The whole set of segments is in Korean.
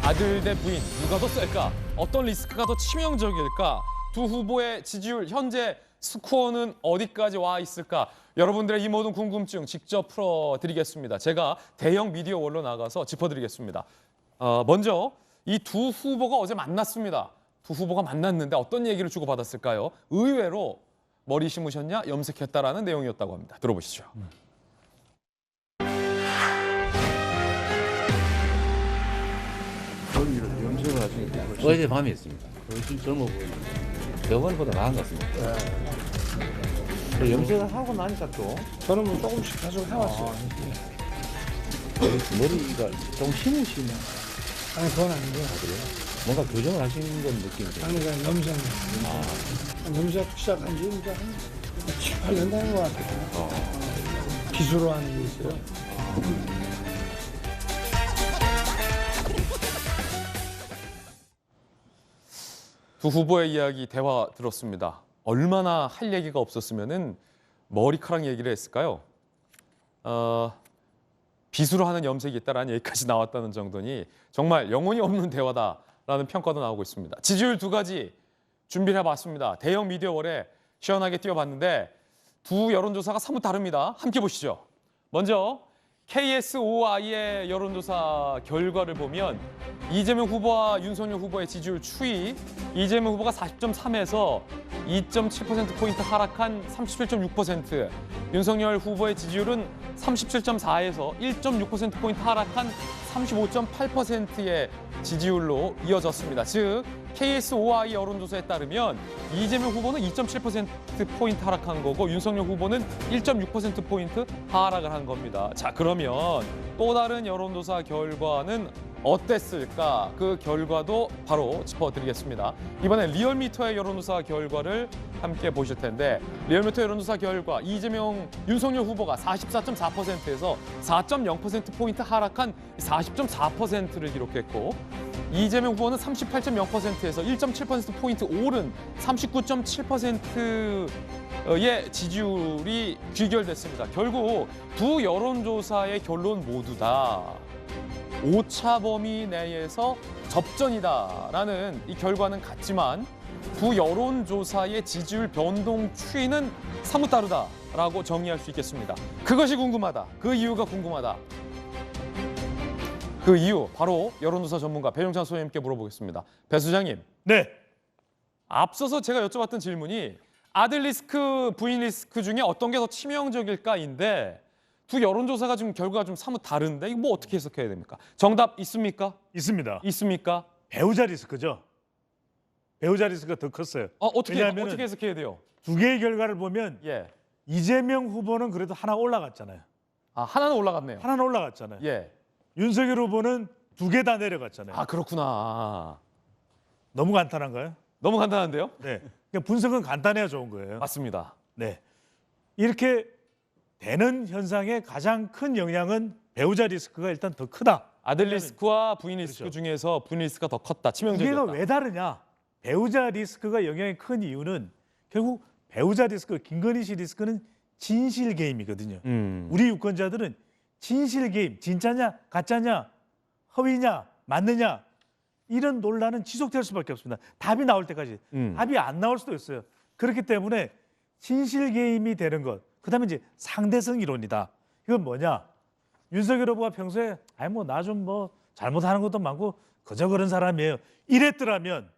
아들 대 부인 누가 더 셀까? 어떤 리스크가 더 치명적일까? 두 후보의 지지율 현재 스코어는 어디까지 와 있을까? 여러분들의 이 모든 궁금증 직접 풀어드리겠습니다. 제가 대형 미디어월로 나가서 짚어드리겠습니다. 먼저 이 두 후보가 어제 만났습니다. 두 후보가 만났는데 어떤 얘기를 주고받았을까요? 의외로 머리 심으셨냐? 염색했다라는 내용이었다고 합니다. 들어보시죠. 염색을 하시니까 어제 밤에 했습니다. 훨씬 젊어 보이고 저번보다 나은 것 같습니다. 염색을 하고 나니까 또 저는 뭐 조금씩 계속 해왔어요. 머리가 좀 심으시면 아니 그건 아니고 뭔가 교정을 하시는 건 느낌이 들어요. 아니 그냥 염색 염색 시작한 지 이제 한 7, 8년 된 것 같아요. 기수로 하는 게 있어요. 두 후보의 이야기 대화 들었습니다. 얼마나 할 얘기가 없었으면은 머리카락 얘기를 했을까요? 비수로 하는 염색이 있다라는 얘기까지 나왔다는 정도니 정말 영혼이 없는 대화다라는 평가도 나오고 있습니다. 지지율 두 가지 준비를 해봤습니다. 대형 미디어월에 시원하게 띄워봤는데 두 여론조사가 사뭇 다릅니다. 함께 보시죠. 먼저 KSOI의 여론조사 결과를 보면 이재명 후보와 윤석열 후보의 지지율 추이, 이재명 후보가 40.3에서 2.7%포인트 하락한 37.6%, 윤석열 후보의 지지율은 37.4에서 1.6%포인트 하락한 35.8%의 지지율로 이어졌습니다. 즉 KSOI 여론조사에 따르면 이재명 후보는 2.7%포인트 하락한 거고 윤석열 후보는 1.6%포인트 하락을 한 겁니다. 자, 그러면 또 다른 여론조사 결과는 어땠을까? 그 결과도 바로 짚어드리겠습니다. 이번에 리얼미터의 여론조사 결과를 함께 보실 텐데 리얼미터 여론조사 결과 이재명, 윤석열 후보가 44.4%에서 4.0%포인트 하락한 40.4%를 기록했고 이재명 후보는 38.0%에서 1.7%포인트 오른 39.7%의 지지율이 귀결됐습니다. 결국 두 여론조사의 결론 모두 다 오차 범위 내에서 접전이다라는 이 결과는 같지만 두 여론조사의 지지율 변동 추이는 사뭇 다르다라고 정리할 수 있겠습니다. 그것이 궁금하다. 그 이유가 궁금하다. 그 이유 바로 여론조사 전문가 배용찬 소장님께 물어보겠습니다. 배 소장님. 네. 앞서서 제가 여쭤봤던 질문이 아들 리스크, 부인 리스크 중에 어떤 게 더 치명적일까인데 두 여론조사가 지금 결과가 좀 사뭇 다른데 이거 뭐 어떻게 해석해야 됩니까? 정답 있습니까? 있습니다. 있습니까? 배우자 리스크죠. 배우자 리스크가 더 컸어요. 어떻게 왜냐하면은 해석해야 돼요? 두 개의 결과를 보면 예. 이재명 후보는 그래도 하나 올라갔잖아요. 아, 하나는 올라갔네요. 하나는 올라갔잖아요. 예. 윤석열 후보는 두 개 다 내려갔잖아요. 아, 그렇구나. 너무 간단한가요? 너무 간단한데요? 네. 그러니까 분석은 간단해야 좋은 거예요. 맞습니다. 네. 이렇게 되는 현상의 가장 큰 영향은 배우자 리스크가 일단 더 크다. 아들 리스크와 부인 리스크 그렇죠. 중에서 부인 리스크가 더 컸다. 이게 치명적이었다. 왜 다르냐? 배우자 리스크가 영향이 큰 이유는 결국 배우자 리스크, 김건희 씨 리스크는 진실 게임이거든요. 우리 유권자들은 진실 게임, 진짜냐, 가짜냐, 허위냐, 맞느냐 이런 논란은 지속될 수밖에 없습니다. 답이 나올 때까지. 답이 안 나올 수도 있어요. 그렇기 때문에 진실 게임이 되는 것. 그다음에 이제 상대성 이론이다. 이건 뭐냐? 윤석열 후보가 평소에 나 좀 뭐 잘못하는 것도 많고 그저 그런 사람이에요. 이랬더라면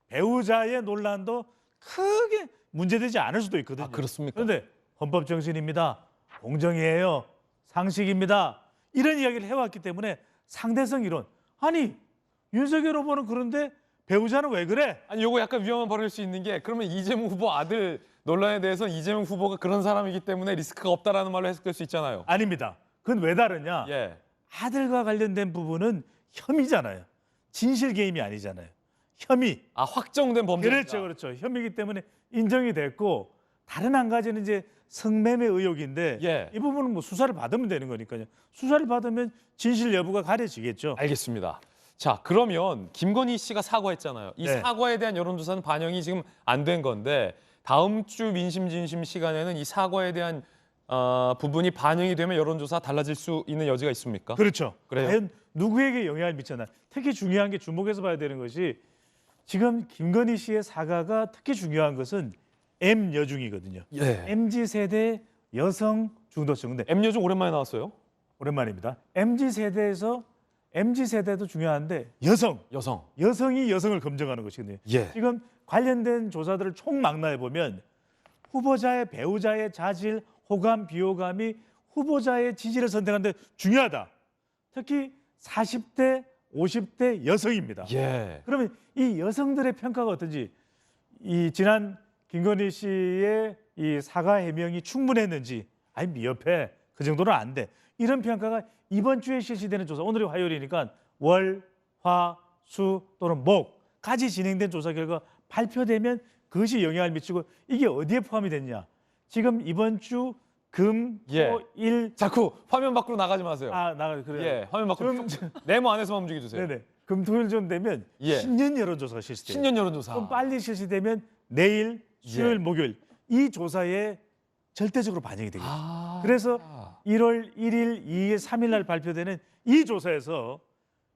배우자의 논란도 크게 문제되지 않을 수도 있거든요. 아, 그렇습니까? 그런데 헌법 정신입니다. 공정이에요. 상식입니다. 이런 이야기를 해왔기 때문에 상대성 이론. 아니 윤석열 후보는 그런데 배우자는 왜 그래? 아니, 요거 약간 위험한 버릴 수 있는 게 그러면 이재명 후보 아들 논란에 대해서 이재명 후보가 그런 사람이기 때문에 리스크가 없다라는 말로 해석될 수 있잖아요. 아닙니다. 그건 왜 다르냐? 예. 아들과 관련된 부분은 혐의잖아요. 진실 게임이 아니잖아요. 혐의. 아, 확정된 범죄다. 그렇죠, 그렇죠. 혐의이기 때문에 인정이 됐고 다른 한 가지는 이제 성매매 의혹인데 예. 이 부분은 뭐 수사를 받으면 되는 거니까요. 수사를 받으면 진실 여부가 가려지겠죠. 알겠습니다. 자, 그러면 김건희 씨가 사과했잖아요. 이 네. 사과에 대한 여론조사는 반영이 지금 안 된 건데 다음 주 민심 진심 시간에는 이 사과에 대한 부분이 반영이 되면 여론조사 달라질 수 있는 여지가 있습니까? 그렇죠. 그래요? 과연 누구에게 영향을 미쳤나. 특히 중요한 게 주목해서 봐야 되는 것이 지금 김건희 씨의 사과가 특히 중요한 것은 M 여중이거든요. 예. MZ 세대 여성 중도층. 근데 M여중 오랜만에 나왔어요. 오랜만입니다. MZ 세대에서 MZ 세대도 중요한데 여성이 여성을 검증하는 것이거든요. 예. 지금 관련된 조사들을 총망라해 보면 후보자의 배우자의 자질, 호감, 비호감이 후보자의 지지를 선택하는데 중요하다. 특히 40대, 50대 여성입니다. 예. 그러면 이 여성들의 평가가 어떤지 이 지난 김건희 씨의 이 사과 해명이 충분했는지 아니 미흡해 그 정도는 안 돼. 이런 평가가 이번 주에 실시되는 조사 오늘이 화요일이니까 월, 화, 수 또는 목까지 진행된 조사 결과 발표되면 그것이 영향을 미치고 이게 어디에 포함이 됐냐. 지금 이번 주 금, 예. 토, 일 자꾸 화면 밖으로 나가지 마세요. 그래요. 예, 화면 밖으로 네모 안에서만 움직여 주세요. 네네. 금토일 좀 되면 예. 신년 여론조사가 실시돼요. 신년 여론조사. 좀 빨리 실시되면 내일, 수요일, 예. 목요일 이 조사에 절대적으로 반영이 되겠죠. 아. 그래서 1월 1일, 2일, 3일 날 발표되는 이 조사에서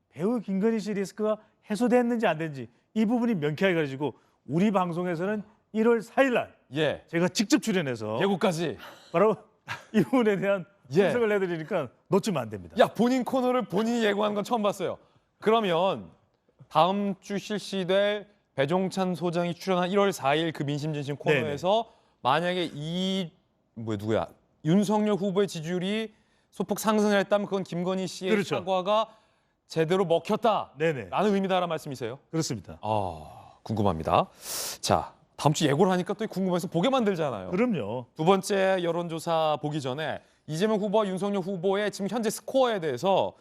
배우 김건희 씨 리스크가 해소됐는지 안 됐는지 이 부분이 명쾌하게 가려지고 우리 방송에서는 1월 4일 날 예. 제가 직접 출연해서 예고까지. 바로 이 부분에 대한 예. 분석을 해드리니까 놓치면 안 됩니다. 야, 본인 코너를 본인이 예고한 건 처음 봤어요. 그러면 다음 주 실시될 배종찬 소장이 출연한 1월 4일 그 민심진심 코너에서 만약에 누구야? 윤석열 후보의 지지율이 소폭 상승을 했다면 그건 김건희 씨의 그렇죠. 사과가 제대로 먹혔다라는 네네. 의미다라는 말씀이세요? 그렇습니다. 궁금합니다. 자, 다음 주 예고를 하니까 또 궁금해서 보게 만들잖아요. 그럼요. 두 번째 여론조사 보기 전에 이재명 후보와 윤석열 후보의 지금 현재 스코어에 대해서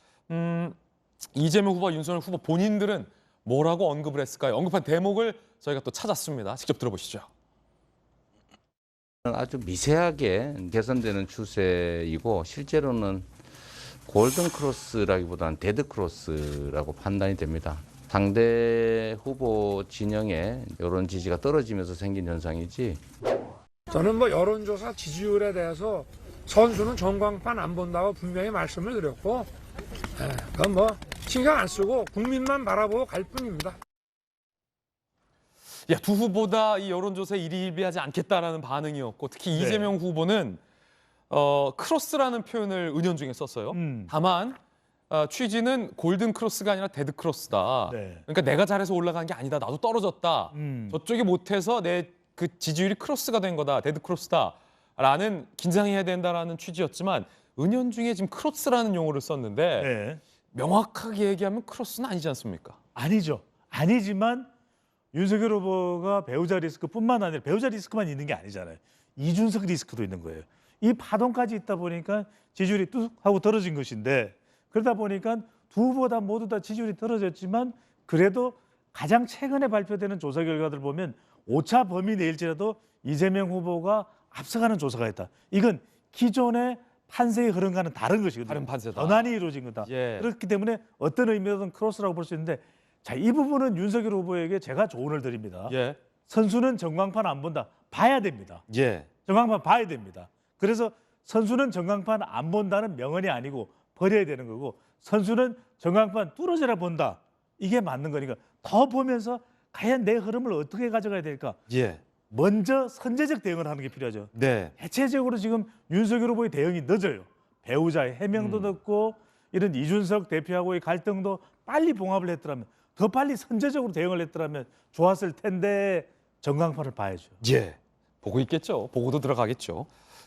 이재명 후보와 윤석열 후보 본인들은 뭐라고 언급을 했을까요? 언급한 대목을 저희가 또 찾았습니다. 직접 들어보시죠. 아주 미세하게 개선되는 추세이고 실제로는 골든 크로스라기보다는 데드 크로스라고 판단이 됩니다. 상대 후보 진영의 여론 지지가 떨어지면서 생긴 현상이지. 저는 뭐 여론조사 지지율에 대해서 선수는 전광판 안 본다고 분명히 말씀을 드렸고, 그건 뭐 신경 안 쓰고 국민만 바라보고 갈 뿐입니다. 야, 두 후보 다 이 여론조사에 일희일비하지 않겠다라는 반응이었고 특히 이재명 후보는 크로스라는 표현을 은연중에 썼어요. 다만 취지는 골든 크로스가 아니라 데드 크로스다. 네. 그러니까 내가 잘해서 올라간 게 아니다. 나도 떨어졌다. 저쪽이 못해서 내 그 지지율이 크로스가 된 거다. 데드 크로스다라는 긴장해야 된다라는 취지였지만 은연중에 지금 크로스라는 용어를 썼는데 네. 명확하게 얘기하면 크로스는 아니지 않습니까? 아니죠. 아니지만 윤석열 후보가 배우자 리스크뿐만 아니라 배우자 리스크만 있는 게 아니잖아요. 이준석 리스크도 있는 거예요. 이 파동까지 있다 보니까 지지율이 뚝 하고 떨어진 것인데 그러다 보니까 두 후보 다 모두 다 지지율이 떨어졌지만 그래도 가장 최근에 발표되는 조사 결과들 보면 오차 범위 내일지라도 이재명 후보가 앞서가는 조사가 있다. 이건 기존의 판세의 흐름과는 다른 것이거든요. 다른 판세다. 전환이 이루어진 거다. 예. 그렇기 때문에 어떤 의미로든 크로스라고 볼 수 있는데 자, 이 부분은 윤석열 후보에게 제가 조언을 드립니다. 예. 선수는 전광판 안 본다. 봐야 됩니다. 예. 전광판 봐야 됩니다. 그래서 선수는 전광판 안 본다는 명언이 아니고 버려야 되는 거고 선수는 전광판 뚫어져라 본다. 이게 맞는 거니까 더 보면서 과연 내 흐름을 어떻게 가져가야 될까? 예. 먼저 선제적 대응을 하는 게 필요하죠. 네. 대체적으로 지금 윤석열 후보의 대응이 늦어요. 배우자의 해명도 늦고 이런 이준석 대표하고의 갈등도 빨리 봉합을 했더라면 더 빨리 선제적으로 대응을 했더라면 좋았을 텐데 전광판을 봐야죠. 예. 보고 있겠죠. 보고도 들어가겠죠.